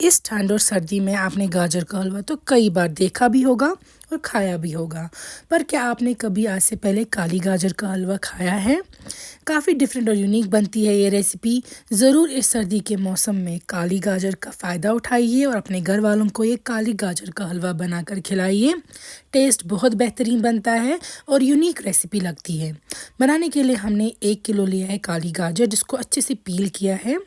इस ठंड और सर्दी में आपने गाजर का हलवा तो कई बार देखा भी होगा और खाया भी होगा। पर क्या आपने कभी आज से पहले काली गाजर का हलवा खाया है? काफ़ी डिफरेंट और यूनिक बनती है ये रेसिपी। ज़रूर इस सर्दी के मौसम में काली गाजर का फ़ायदा उठाइए और अपने घर वालों को ये काली गाजर का हलवा बनाकर खिलाइए। टेस्ट बहुत बेहतरीन बनता है और यूनिक रेसिपी लगती है। बनाने के लिए हमने 1 किलो लिया है काली गाजर, जिसको अच्छे से पील किया है।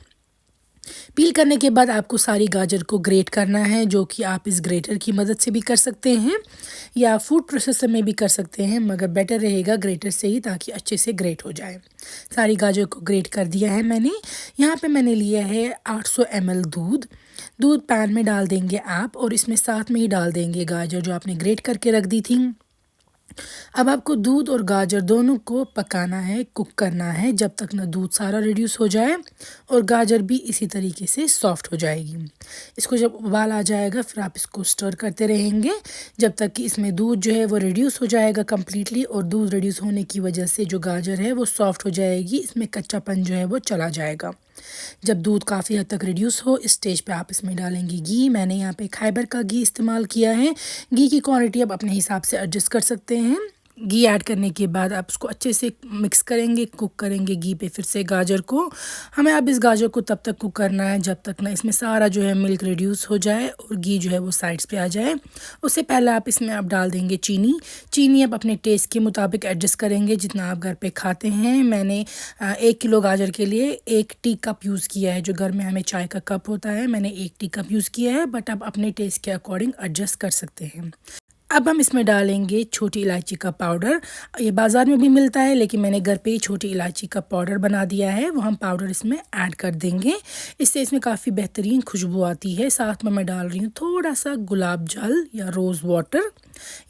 पील करने के बाद आपको सारी गाजर को ग्रेट करना है, जो कि आप इस ग्रेटर की मदद से भी कर सकते हैं या फूड प्रोसेसर में भी कर सकते हैं, मगर बेटर रहेगा ग्रेटर से ही, ताकि अच्छे से ग्रेट हो जाए। सारी गाजर को ग्रेट कर दिया है मैंने। यहाँ पे मैंने लिया है 800 ml दूध। दूध पैन में डाल देंगे आप और इसमें साथ में ही डाल देंगे गाजर जो आपने ग्रेट करके रख दी थी। अब आपको दूध और गाजर दोनों को पकाना है, कुक करना है, जब तक ना दूध सारा रिड्यूस हो जाए और गाजर भी इसी तरीके से सॉफ्ट हो जाएगी। इसको जब उबाल आ जाएगा फिर आप इसको स्टर करते रहेंगे जब तक कि इसमें दूध जो है वो रिड्यूस हो जाएगा कम्प्लीटली, और दूध रिड्यूस होने की वजह से जो गाजर है वो सॉफ्ट हो जाएगी, इसमें कच्चापन जो है वो चला जाएगा। जब दूध काफ़ी हद तक रिड्यूस हो, इस स्टेज पे आप इसमें डालेंगे घी। मैंने यहाँ पे खैबर का घी इस्तेमाल किया है। घी की क्वांटिटी आप अपने हिसाब से एडजस्ट कर सकते हैं। घी ऐड करने के बाद आप उसको अच्छे से मिक्स करेंगे, कुक करेंगे घी पे फिर से गाजर को। हमें अब इस गाजर को तब तक कुक करना है जब तक ना इसमें सारा जो है मिल्क रिड्यूस हो जाए और घी जो है वो साइड्स पे आ जाए। उससे पहले आप इसमें अब डाल देंगे चीनी। चीनी आप अपने टेस्ट के मुताबिक एडजस्ट करेंगे जितना आप घर पे खाते हैं। मैंने 1 किलो गाजर के लिए 1 टी कप यूज़ किया है। जो घर में हमें चाय का कप होता है, मैंने 1 टी कप यूज़ किया है, बट आप अपने टेस्ट के अकॉर्डिंग एडजस्ट कर सकते हैं। अब हम इसमें डालेंगे छोटी इलायची का पाउडर। ये बाज़ार में भी मिलता है, लेकिन मैंने घर पे ही छोटी इलायची का पाउडर बना दिया है, वो हम पाउडर इसमें ऐड कर देंगे। इससे इसमें काफ़ी बेहतरीन खुशबू आती है। साथ में मैं डाल रही हूँ थोड़ा सा गुलाब जल या रोज़ वाटर,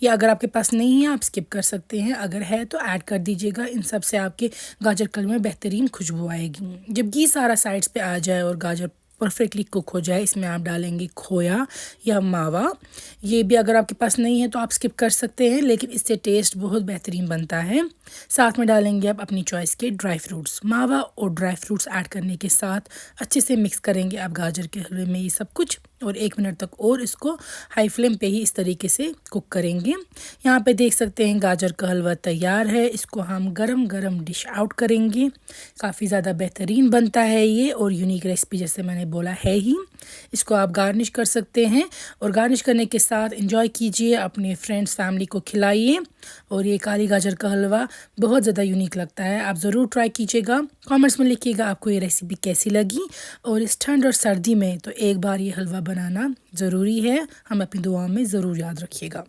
या अगर आपके पास नहीं है आप स्किप कर सकते हैं, अगर है तो ऐड कर दीजिएगा। इन सब से आपके गाजर कल में बेहतरीन खुशबू आएगी। जब घी सारा साइड्स पे आ जाए और गाजर परफेक्टली कुक हो जाए, इसमें आप डालेंगे खोया या मावा। ये भी अगर आपके पास नहीं है तो आप स्किप कर सकते हैं, लेकिन इससे टेस्ट बहुत बेहतरीन बनता है। साथ में डालेंगे आप अपनी चॉइस के ड्राई फ्रूट्स। मावा और ड्राई फ्रूट्स ऐड करने के साथ अच्छे से मिक्स करेंगे आप गाजर के हलवे में ये सब कुछ, और 1 मिनट तक और इसको हाई फ्लेम पे ही इस तरीके से कुक करेंगे। यहाँ पे देख सकते हैं गाजर का हलवा तैयार है। इसको हम गरम गरम डिश आउट करेंगे। काफ़ी ज़्यादा बेहतरीन बनता है ये, और यूनिक रेसिपी जैसे मैंने बोला है ही। इसको आप गार्निश कर सकते हैं और गार्निश करने के साथ एंजॉय कीजिए, अपने फ्रेंड्स फैमिली को खिलाइए। और ये काली गाजर का हलवा बहुत ज़्यादा यूनिक लगता है, आप ज़रूर ट्राई कीजिएगा। कमेंट्स में लिखिएगा आपको ये रेसिपी कैसी लगी। और इस ठंड और सर्दी में तो एक बार ये हलवा बनाना ज़रूरी है। हम अपनी दुआओं में ज़रूर याद रखिएगा।